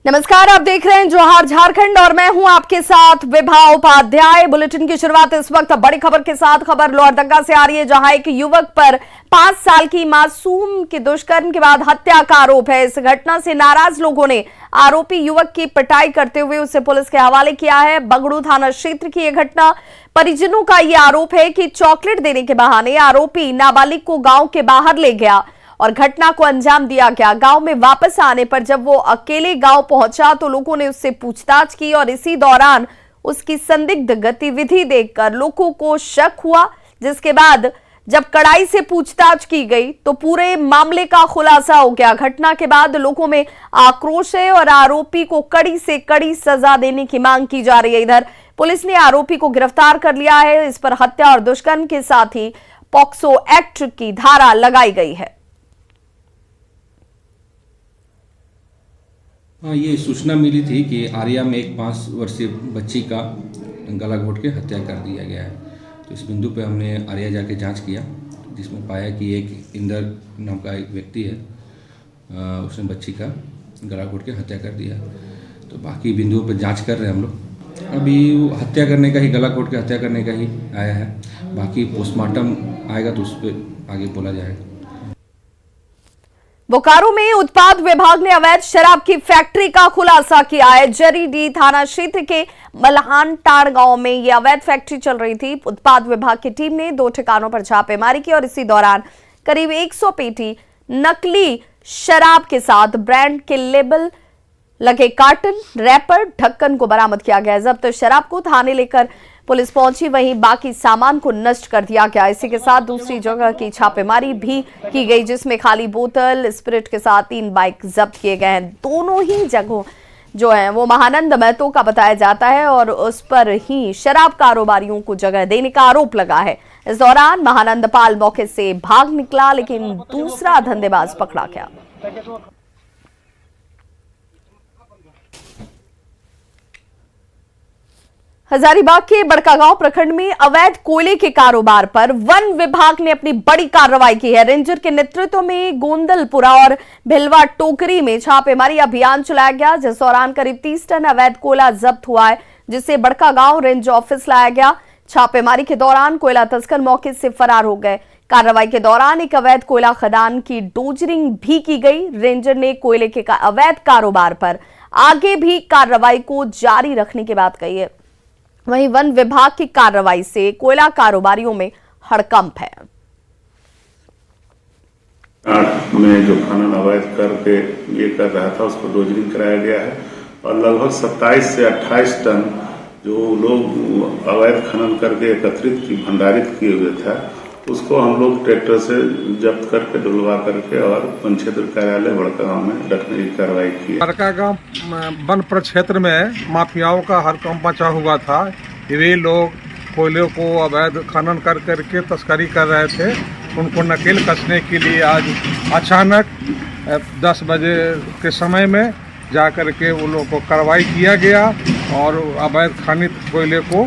नमस्कार, आप देख रहे हैं जोहार झारखंड और मैं हूं आपके साथ विभा उपाध्याय। बुलेटिन की शुरुआत इस वक्त बड़ी खबर के साथ। खबर लोहरदगा से आ रही है, जहां एक युवक पर 5 साल की मासूम के दुष्कर्म के बाद हत्या का आरोप है। इस घटना से नाराज लोगों ने आरोपी युवक की पिटाई करते हुए उसे पुलिस के हवाले किया है। बगड़ू थाना क्षेत्र की यह घटना। परिजनों का यह आरोप है कि चॉकलेट देने के बहाने आरोपी नाबालिग को गांव के बाहर ले गया और घटना को अंजाम दिया गया। गांव में वापस आने पर जब वो अकेले गांव पहुंचा तो लोगों ने उससे पूछताछ की और इसी दौरान उसकी संदिग्ध गतिविधि देखकर लोगों को शक हुआ, जिसके बाद जब कड़ाई से पूछताछ की गई तो पूरे मामले का खुलासा हो गया। घटना के बाद लोगों में आक्रोश है और आरोपी को कड़ी से कड़ी सजा देने की मांग की जा रही है। इधर पुलिस ने आरोपी को गिरफ्तार कर लिया है। इस पर हत्या और दुष्कर्म के साथ ही पॉक्सो एक्ट की धारा लगाई गई है। हाँ, ये सूचना मिली थी कि आर्या में एक 5 वर्षीय बच्ची का गला घोंट के हत्या कर दिया गया है। तो इस बिंदु पे हमने आर्या जाके जांच किया, जिसमें पाया कि एक इंदर नाम का एक व्यक्ति है, उसने बच्ची का गला घोंट के हत्या कर दिया। तो बाकी बिंदुओं पे जांच कर रहे हैं हम लोग। अभी हत्या करने का ही, गला घोंट के हत्या करने का ही आया है। बाकी पोस्टमार्टम आएगा तो उस पर आगे बोला जाएगा। बोकारो में उत्पाद विभाग ने अवैध शराब की फैक्ट्री का खुलासा किया है। जरीडीह थाना क्षेत्र के मल्हानटाड़ गांव में यह अवैध फैक्ट्री चल रही थी। उत्पाद विभाग की टीम ने 2 ठिकानों पर छापेमारी की और इसी दौरान करीब 100 पेटी नकली शराब के साथ ब्रांड के लेबल लगे कार्टन, रैपर, ढक्कन को बरामद किया गया। जब्त शराब को थाने लेकर पुलिस पहुंची, वहीं बाकी सामान को नष्ट कर दिया गया। इसी के साथ दूसरी जगह की छापेमारी भी की गई, जिसमें खाली बोतल, स्पिरिट के साथ 3 बाइक जब्त किए गए हैं। दोनों ही जगहों जो है वो महानंद महतो का बताया जाता है और उस पर ही शराब कारोबारियों को जगह देने का आरोप लगा है। इस दौरान महानंद पाल मौके से भाग निकला, लेकिन दूसरा धंधेबाज पकड़ा गया। हजारीबाग के बड़कागांव प्रखंड में अवैध कोयले के कारोबार पर वन विभाग ने अपनी बड़ी कार्रवाई की है। रेंजर के नेतृत्व में गोंदलपुरा और भिलवा टोकरी में छापेमारी अभियान चलाया गया, जिस दौरान करीब 30 टन अवैध कोयला जब्त हुआ है, जिसे बड़कागांव रेंज ऑफिस लाया गया। छापेमारी के दौरान कोयला तस्कर मौके से फरार हो गए। कार्रवाई के दौरान एक अवैध कोयला खदान की डोजरिंग भी की गई। रेंजर ने कोयले के अवैध कारोबार पर आगे भी कार्रवाई को जारी रखने की बात कही है। वहीं वन विभाग की कार्रवाई से कोयला कारोबारियों में हड़कंप है। में जो खनन अवैध करके ये कर रहा था, उसको डोजरिंग कराया गया है और लगभग 27 से 28 टन जो लोग अवैध खनन करके एकत्रित की भंडारित किए हुए था, उसको हम लोग ट्रैक्टर से जब्त करके ढुलवा करके और वन क्षेत्र कार्यालय बड़कागांव में रखने की कार्रवाई की। बड़कागांव वन प्रक्षेत्र में माफियाओं का हड़कंप मचा हुआ था। वे लोग कोयले को अवैध खनन कर करके तस्करी कर रहे थे। उनको नकेल कसने के लिए आज अचानक 10 बजे के समय में जा करके वो लोग को कार्रवाई किया गया और अवैध खनित कोयले को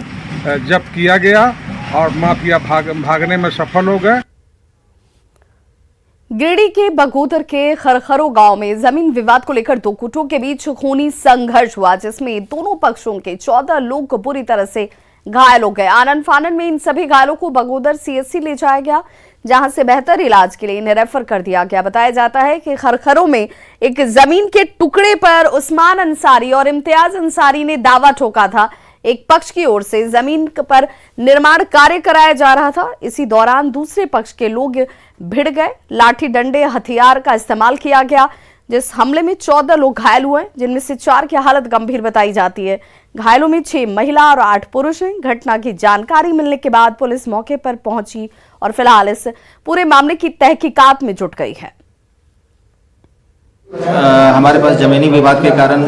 जब्त किया गया और माफिया भागने में सफल हो गए। गिरिडीह के बगोदर के खरखरो गांव में जमीन विवाद को लेकर 2 गुटों के बीच खूनी संघर्ष हुआ, जिसमें दोनों पक्षों के 14 लोग बुरी तरह से घायल हो गए। आनन फानन में इन सभी घायलों को बगोदर सीएचसी ले जाया गया, जहां से बेहतर इलाज के लिए इन्हें रेफर कर दिया गया। बताया जाता है कि खरखरो में एक जमीन के टुकड़े पर उस्मान अंसारी और इम्तियाज अंसारी ने दावा ठोका था। एक पक्ष की ओर से जमीन पर निर्माण कार्य कराया जा रहा था। इसी दौरान दूसरे पक्ष के लोग भिड़ गए। लाठी डंडे हथियार का इस्तेमाल किया गया, जिस हमले में 14 लोग घायल हुए, जिनमें से 4 की हालत गंभीर बताई जाती है। घायलों में 6 महिला और 8 पुरुष हैं। घटना की जानकारी मिलने के बाद पुलिस मौके पर पहुंची और फिलहाल इस पूरे मामले की तहकीकात में जुट गई है। हमारे पास जमीनी विवाद के कारण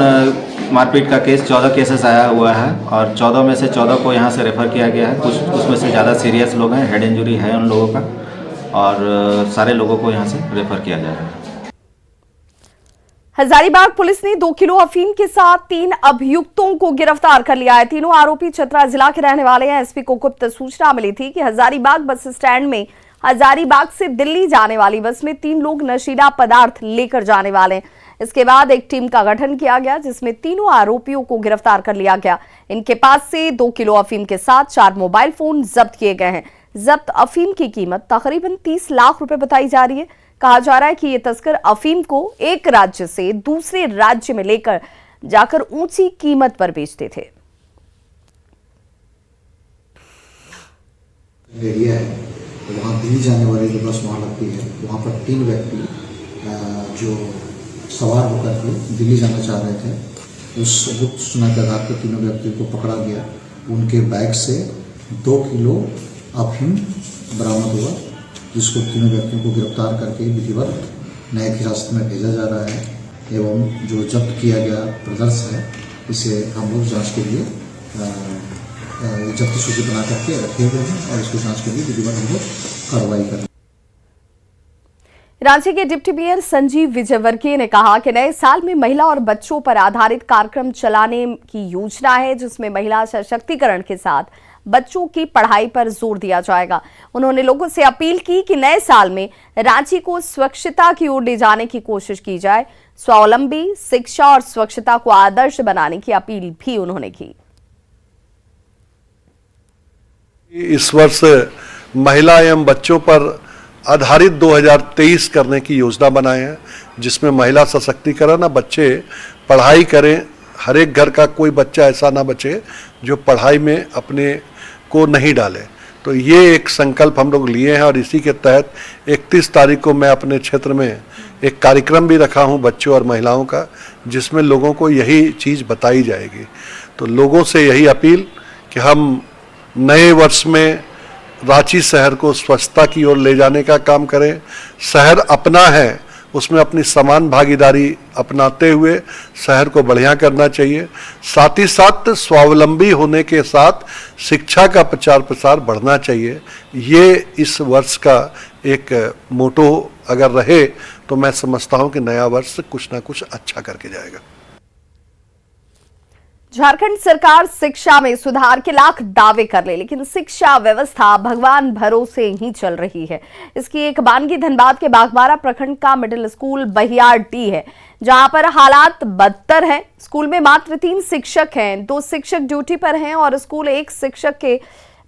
मारपीट का केस 14 केसेस आया हुआ है और 14 में से 14 को यहाँ से रेफ़र किया गया है। कुछ उसमें से ज़्यादा सीरियस लोग हैं, हेड इंजरी है उन लोगों का, और सारे लोगों को यहाँ से रेफ़र किया जा रहा है। हजारीबाग पुलिस ने 2 किलो अफीम के साथ 3 अभियुक्तों को गिरफ्तार कर लिया है। तीनों आरोपी चतरा जिला के रहने वाले हैं। एसपी को गुप्त सूचना मिली थी कि हजारीबाग बस स्टैंड में हजारीबाग से दिल्ली जाने वाली बस में 3 लोग नशीला पदार्थ लेकर जाने वाले हैं। इसके बाद एक टीम का गठन किया गया जिसमें तीनों आरोपियों को गिरफ्तार कर लिया गया। इनके पास से 2 किलो अफीम के साथ 4 मोबाइल फोन जब्त किए गए हैं। जब्त अफीम की कीमत तकरीबन 30 लाख रुपए बताई जा रही है। कहा जा रहा है कि ये तस्कर अफीम को एक राज्य से दूसरे राज्य में लेकर जाकर ऊंची कीमत पर बेचते थे। एरिया है तो वहाँ दिल्ली जाने वाली जो बस वहाँ लगती है, वहाँ पर 3 व्यक्ति जो सवार होकर के दिल्ली जाना चाह रहे थे, उस गुप्त सूचना के आधार पर तीनों व्यक्तियों को पकड़ा गया। उनके बैग से 2 किलो अफीम बरामद हुआ, जिसको तीनों व्यक्तियों को गिरफ्तार करके विधिवत न्यायिक हिरासत में भेजा जा रहा है। एवं जो जब्त किया गया प्रदर्श है, इसे हम लोग जाँच के लिए जब्ती सूची बना करके रखे हुए हैं और इसको जांच के लिए विधिवत हम लोग कार्रवाई करें। रांची के डिप्टी मेयर संजीव विजयवर्गीय ने कहा कि नए साल में महिला और बच्चों पर आधारित कार्यक्रम चलाने की योजना है, जिसमें महिला सशक्तिकरण के साथ बच्चों की पढ़ाई पर जोर दिया जाएगा। उन्होंने लोगों से अपील की कि नए साल में रांची को स्वच्छता की ओर ले जाने की कोशिश की जाए। स्वावलंबी शिक्षा और स्वच्छता को आदर्श बनाने की अपील भी उन्होंने की। इस वर्ष महिला एवं बच्चों पर आधारित 2023 करने की योजना बनाए हैं, जिसमें महिला सशक्तिकरण, बच्चे पढ़ाई करें। हर एक घर का कोई बच्चा ऐसा ना बचे जो पढ़ाई में अपने को नहीं डाले। तो ये एक संकल्प हम लोग लिए हैं और इसी के तहत 31 तारीख को मैं अपने क्षेत्र में एक कार्यक्रम भी रखा हूँ बच्चों और महिलाओं का, जिसमें लोगों को यही चीज़ बताई जाएगी। तो लोगों से यही अपील कि हम नए वर्ष में रांची शहर को स्वच्छता की ओर ले जाने का काम करें। शहर अपना है, उसमें अपनी समान भागीदारी अपनाते हुए शहर को बढ़िया करना चाहिए। साथ ही साथ स्वावलंबी होने के साथ शिक्षा का प्रचार प्रसार बढ़ना चाहिए। ये इस वर्ष का एक मोटो अगर रहे तो मैं समझता हूं कि नया वर्ष कुछ ना कुछ अच्छा करके जाएगा। झारखंड सरकार शिक्षा में सुधार के लाख दावे कर ले, लेकिन शिक्षा व्यवस्था भगवान भरोसे ही चल रही है। इसकी एक बानगी धनबाद के बागबारा प्रखंड का मिडिल स्कूल बहियारडी है, जहां पर हालात बदतर हैं। स्कूल में मात्र 3 शिक्षक हैं, 2 शिक्षक ड्यूटी पर हैं और स्कूल एक शिक्षक के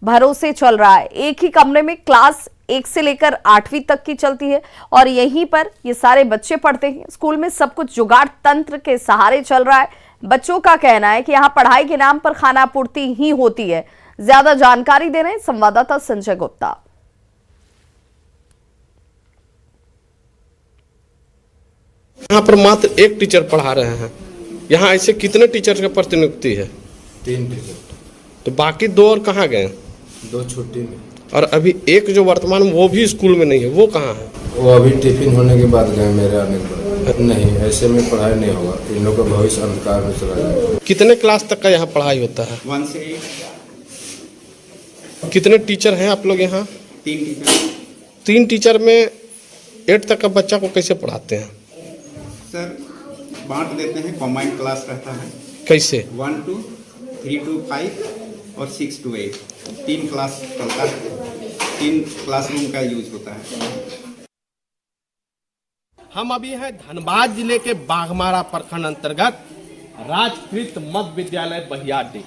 भरोसे चल रहा है। एक ही कमरे में क्लास 1 से लेकर 8वीं तक की चलती है और यहीं पर ये सारे बच्चे पढ़ते हैं। स्कूल में सब कुछ जुगाड़ तंत्र के सहारे चल रहा है। बच्चों का कहना है कि यहाँ पढ़ाई के नाम पर खानापूर्ति ही होती है। ज्यादा जानकारी दे रहे हैं संवाददाता संजय गुप्ता। यहाँ पर मात्र 1 टीचर पढ़ा रहे हैं। यहाँ ऐसे कितने टीचर का प्रतिनियुक्ति है? 3 टीचर। तो बाकी 2 और कहाँ गए? 2 छुट्टी में। और अभी एक जो वर्तमान में वो भी स्कूल में नहीं है, वो कहाँ है? वो अभी टिफिन होने के बाद गए मेरे आने के बाद। नहीं, ऐसे में पढ़ाई नहीं होगा, इन लोगों का भविष्य अंधकार में चला जाएगा। कितने क्लास तक का यहाँ पढ़ाई होता है? 1 से 8। कितने टीचर हैं आप लोग यहाँ? 3 टीचर। 3 टीचर में 8 तक का बच्चा को कैसे पढ़ाते हैं? सर बांट देते हैं, कॉम्बाइंड क्लास रहता है। कैसे? 1 to 3 to 5 और 6 to 8 3 क्लास चलता है। 3 क्लासरूम का यूज होता है। हम अभी हैं धनबाद जिले के बाघमारा प्रखंड अंतर्गत राजकृत मध्य विद्यालय बहियारडी।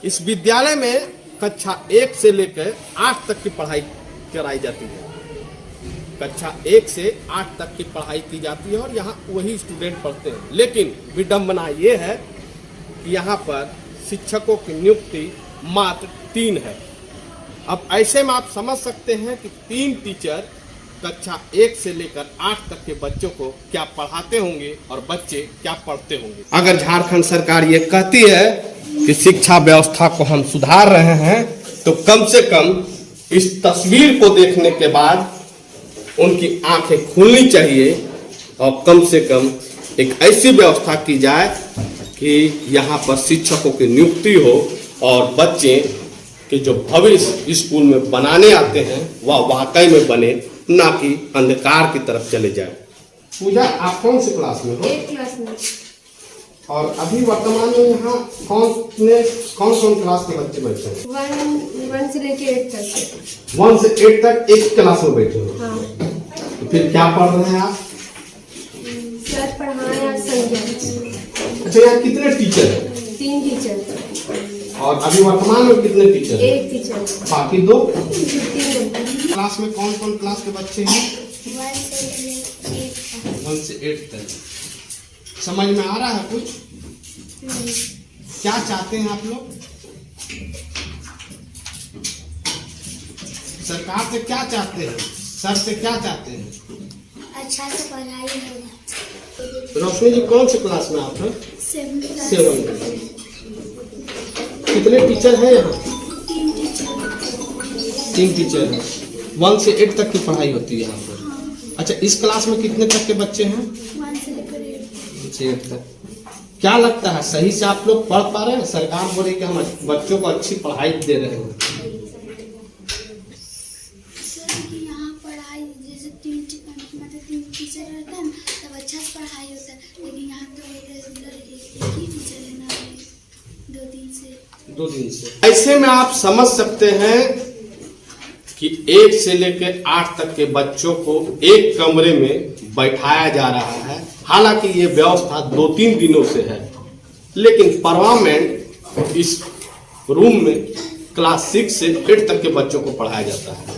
इस विद्यालय में कक्षा 1 से लेकर 8 तक की पढ़ाई कराई जाती है। कक्षा 1 से 8 तक की पढ़ाई की जाती है और यहाँ वही स्टूडेंट पढ़ते हैं। लेकिन विडंबना ये है कि यहाँ पर शिक्षकों की नियुक्ति मात्र 3 है। अब ऐसे में आप समझ सकते हैं कि 3 टीचर कक्षा 1 से लेकर 8 तक के बच्चों को क्या पढ़ाते होंगे और बच्चे क्या पढ़ते होंगे। अगर झारखंड सरकार ये कहती है कि शिक्षा व्यवस्था को हम सुधार रहे हैं, तो कम से कम इस तस्वीर को देखने के बाद उनकी आंखें खुलनी चाहिए और कम से कम एक ऐसी व्यवस्था की जाए कि यहाँ पर शिक्षकों की नियुक्ति हो और बच्चे के जो भविष्य स्कूल में बनाने आते हैं वह वाकई में बने, ना कि अंधकार की तरफ चले जाए। पूजा, आप कौन से क्लास में हो? 8 क्लास में। और अभी वर्तमान में यहाँ कौन क्लास के बच्चे बैठे हैं? 1 से लेके 8 तक। 1 से 8 तक एक क्लास में बैठे हो? हाँ। तो फिर क्या पढ़ रहे हैं आप? अच्छा, यहाँ कितने टीचर हैं? 3 टीचर और अभी वर्तमान में कितने टीचर हैं? 1 टीचर बाकी 2? 3 क्लास में कौन कौन क्लास के बच्चे हैं? 1 से 8 तक। समझ में आ रहा है कुछ? क्या चाहते हैं आप लोग? सरकार से क्या चाहते हैं? सर से क्या चाहते हैं? अच्छा से पढ़ाई होगा। रोशनी जी कौन से क्लास में आप हैं? 7 में। कितने टीचर हैं यहाँ? 3 टीचर हैं। 1 से 8 तक की पढ़ाई होती है यहाँ पर। अच्छा, इस क्लास में कितने तक के बच्चे हैं? 1 से लेकर 1 से 8 तक। क्या लगता है, सही से आप लोग पढ़ पा रहे हैं? सरकार बोले कि हम बच्चों को अच्छी पढ़ाई दे रहे हैं। यहाँ पढ़ाई जैसे 3 टीचर रहता है ना, तब अच्छा से पढ़ाई होता है, लेकिन यहाँ तो एक ही टीचर है ना, 2 दिन से। ऐसे में आप समझ सकते हैं कि 1 से लेकर 8 तक के बच्चों को एक कमरे में बैठाया जा रहा है। हालांकि ये व्यवस्था 2-3 दिनों से है, लेकिन परमानेंट इस रूम में क्लास 6 से 8 तक के बच्चों को पढ़ाया जाता है।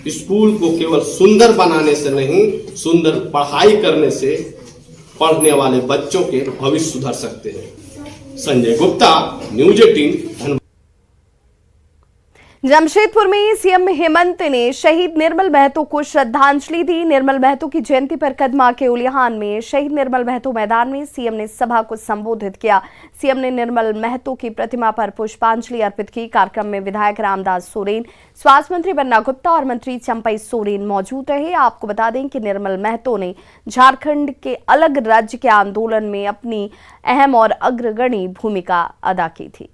स्कूल को केवल सुंदर बनाने से नहीं, सुंदर पढ़ाई करने से पढ़ने वाले बच्चों के भविष्य सुधर सकते हैं। संजय गुप्ता, न्यूज 18। जमशेदपुर में सीएम हेमंत ने शहीद निर्मल महतो को श्रद्धांजलि दी। निर्मल महतो की जयंती पर कदमा के उलिहान में शहीद निर्मल महतो मैदान में सीएम ने सभा को संबोधित किया। सीएम ने निर्मल महतो की प्रतिमा पर पुष्पांजलि अर्पित की। कार्यक्रम में विधायक रामदास सोरेन, स्वास्थ्य मंत्री बन्ना गुप्ता और मंत्री चंपई सोरेन मौजूद रहे। आपको बता दें कि निर्मल महतो ने झारखंड के अलग राज्य के आंदोलन में अपनी अहम और अग्रगणी भूमिका अदा की थी।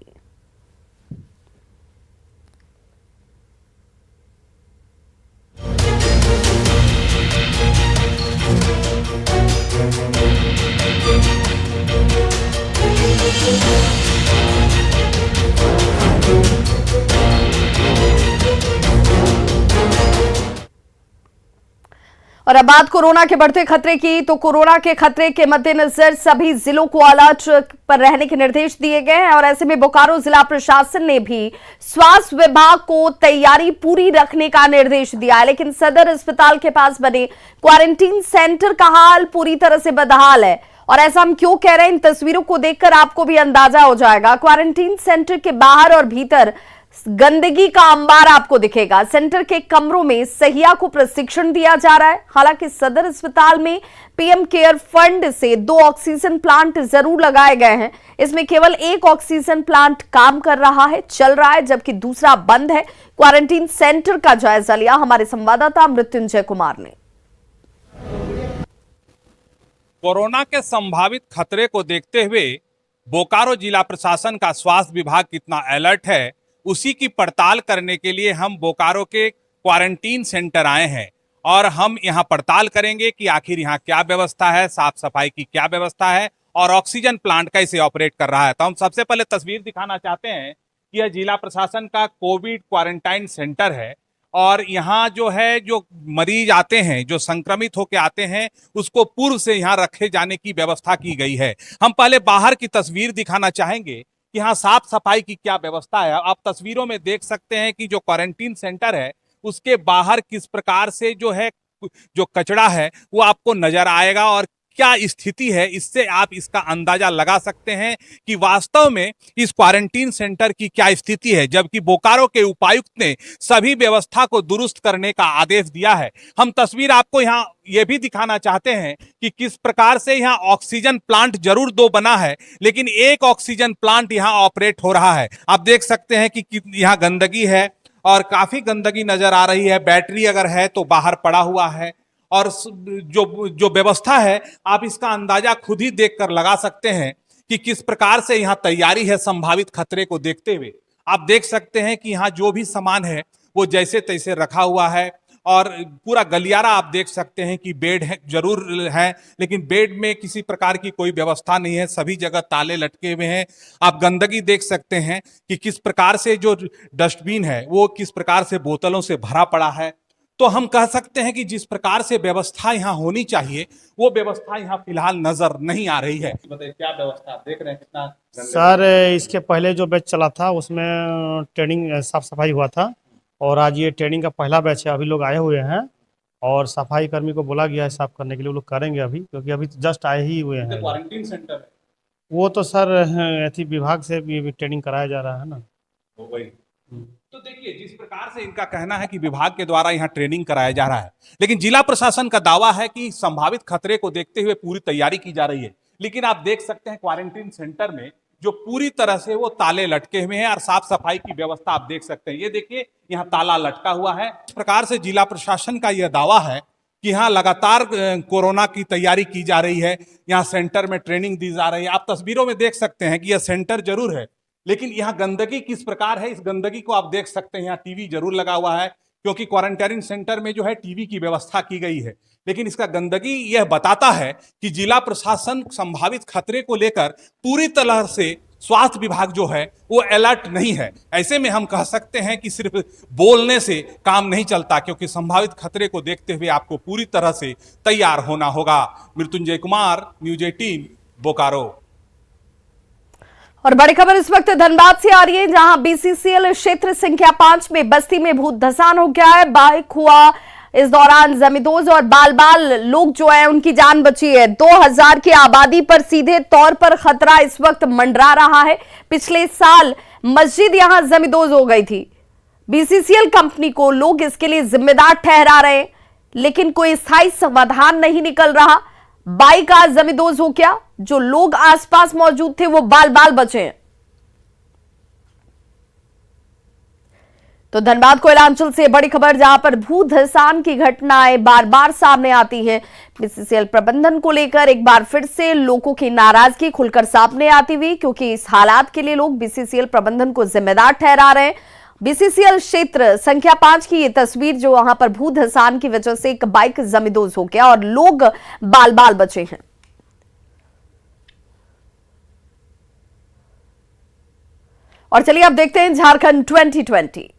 और अब बात कोरोना के बढ़ते खतरे की, तो कोरोना के खतरे के मद्देनजर सभी जिलों को अलर्ट पर रहने के निर्देश दिए गए हैं और ऐसे में बोकारो जिला प्रशासन ने भी स्वास्थ्य विभाग को तैयारी पूरी रखने का निर्देश दिया है। लेकिन सदर अस्पताल के पास बने क्वारंटीन सेंटर का हाल पूरी तरह से बदहाल है। और ऐसा हम क्यों कह रहे हैं, इन तस्वीरों को देखकर आपको भी अंदाजा हो जाएगा। क्वारंटीन सेंटर के बाहर और भीतर गंदगी का अंबार आपको दिखेगा। सेंटर के कमरों में सहिया को प्रशिक्षण दिया जा रहा है। हालांकि सदर अस्पताल में पीएम केयर फंड से 2 ऑक्सीजन प्लांट जरूर लगाए गए हैं। इसमें केवल 1 ऑक्सीजन प्लांट काम कर रहा है, चल रहा है, जबकि दूसरा बंद है। क्वारंटीन सेंटर का जायजा लिया हमारे संवाददाता मृत्युंजय कुमार ने। कोरोना के संभावित खतरे को देखते हुए बोकारो जिला प्रशासन का स्वास्थ्य विभाग कितना अलर्ट है, उसी की पड़ताल करने के लिए हम बोकारो के क्वारंटीन सेंटर आए हैं और हम यहां पड़ताल करेंगे कि आखिर यहां क्या व्यवस्था है, साफ सफाई की क्या व्यवस्था है और ऑक्सीजन प्लांट कैसे ऑपरेट कर रहा है। तो हम सबसे पहले तस्वीर दिखाना चाहते हैं कि यह जिला प्रशासन का कोविड क्वारंटाइन सेंटर है और यहाँ जो है, जो मरीज आते हैं, जो संक्रमित होकर आते हैं, उसको पूर्व से यहाँ रखे जाने की व्यवस्था की गई है। हम पहले बाहर की तस्वीर दिखाना चाहेंगे कि यहाँ साफ सफाई की क्या व्यवस्था है। आप तस्वीरों में देख सकते हैं कि जो क्वारंटीन सेंटर है उसके बाहर किस प्रकार से जो है, जो कचरा है वो आपको नजर आएगा और क्या स्थिति है, इससे आप इसका अंदाजा लगा सकते हैं कि वास्तव में इस क्वारंटीन सेंटर की क्या स्थिति है। जबकि बोकारो के उपायुक्त ने सभी व्यवस्था को दुरुस्त करने का आदेश दिया है। हम तस्वीर आपको यहाँ ये भी दिखाना चाहते हैं कि किस प्रकार से यहाँ ऑक्सीजन प्लांट जरूर 2 बना है, लेकिन 1 ऑक्सीजन प्लांट यहाँ ऑपरेट हो रहा है। आप देख सकते हैं कि यहाँ गंदगी है और काफी गंदगी नजर आ रही है। बैटरी अगर है तो बाहर पड़ा हुआ है और जो व्यवस्था है आप इसका अंदाजा खुद ही देखकर लगा सकते हैं कि किस प्रकार से यहाँ तैयारी है संभावित खतरे को देखते हुए। आप देख सकते हैं कि यहाँ जो भी सामान है वो जैसे तैसे रखा हुआ है और पूरा गलियारा आप देख सकते हैं कि बेड है जरूर है, लेकिन बेड में किसी प्रकार की कोई व्यवस्था नहीं है, सभी जगह ताले लटके हुए हैं। आप गंदगी देख सकते हैं कि किस प्रकार से जो डस्टबिन है वो किस प्रकार से बोतलों से भरा पड़ा है। तो हम कह सकते हैं कि जिस प्रकार से व्यवस्था यहाँ होनी चाहिए वो व्यवस्था यहाँ फिलहाल नजर नहीं आ रही है। बताइए क्या व्यवस्था देख रहे हैं, कितना सर इसके पहले जो बैच चला था उसमें ट्रेनिंग साफ सफाई हुआ था और आज ये ट्रेनिंग का पहला बैच है। अभी लोग आए हुए हैं और सफाई कर्मी को बोला गया है साफ करने के लिए, वो लोग करेंगे अभी, क्योंकि अभी जस्ट आए ही हुए हैं। क्वारंटीन सेंटर है वो तो सर ऐसी विभाग से भी ट्रेनिंग कराया जा रहा है ना। वही तो देखिए जिस प्रकार से इनका कहना है कि विभाग के द्वारा यहाँ ट्रेनिंग कराया जा रहा है, लेकिन जिला प्रशासन का दावा है कि संभावित खतरे को देखते हुए पूरी तैयारी की जा रही है। लेकिन आप देख सकते हैं क्वारंटीन सेंटर में जो पूरी तरह से वो ताले लटके हुए हैं और साफ सफाई की व्यवस्था आप देख सकते हैं। ये देखिए यहाँ ताला लटका हुआ है। इस प्रकार से जिला प्रशासन का यह दावा है कि यहाँ लगातार कोरोना की तैयारी की जा रही है, यहाँ सेंटर में ट्रेनिंग दी जा रही है। आप तस्वीरों में देख सकते हैं कि यह सेंटर जरूर है, लेकिन यहाँ गंदगी किस प्रकार है, इस गंदगी को आप देख सकते हैं। यहाँ टीवी जरूर लगा हुआ है, क्योंकि क्वारंटाइन सेंटर में जो है टीवी की व्यवस्था की गई है, लेकिन इसका गंदगी यह बताता है कि जिला प्रशासन संभावित खतरे को लेकर पूरी तरह से स्वास्थ्य विभाग जो है वो अलर्ट नहीं है। ऐसे में हम कह सकते हैं कि सिर्फ बोलने से काम नहीं चलता, क्योंकि संभावित खतरे को देखते हुए आपको पूरी तरह से तैयार होना होगा। मृत्युंजय कुमार, न्यूज 18, बोकारो। और बड़ी खबर इस वक्त धनबाद से आ रही है, जहां बीसीसीएल क्षेत्र संख्या 5 में बस्ती में भूत धसान हो गया है। बाइक हुआ, इस दौरान जमींदोज और बाल लोग जो है उनकी जान बची है। 2000 की आबादी पर सीधे तौर पर खतरा इस वक्त मंडरा रहा है। पिछले साल मस्जिद यहां जमींदोज हो गई थी। बीसीसीएल कंपनी को लोग इसके लिए जिम्मेदार ठहरा रहे हैं, लेकिन कोई स्थायी समाधान नहीं निकल रहा। बाइक आज जमींदोज हो गया, जो लोग आसपास मौजूद थे वो बाल बचे हैं। तो धनबाद कोयलांचल से बड़ी खबर, जहां पर भूत धसान की घटनाएं बार बार सामने आती हैं। बीसीसीएल प्रबंधन को लेकर एक बार फिर से लोगों की नाराजगी खुलकर सामने आती हुई, क्योंकि इस हालात के लिए लोग बीसीसीएल प्रबंधन को जिम्मेदार ठहरा रहे हैं। बीसीसीएल क्षेत्र संख्या 5 की ये तस्वीर, जो वहां पर भूत धसान की वजह से एक बाइक जमींदोज हो गया और लोग बाल बचे हैं। और चलिए अब देखते हैं झारखंड 2020।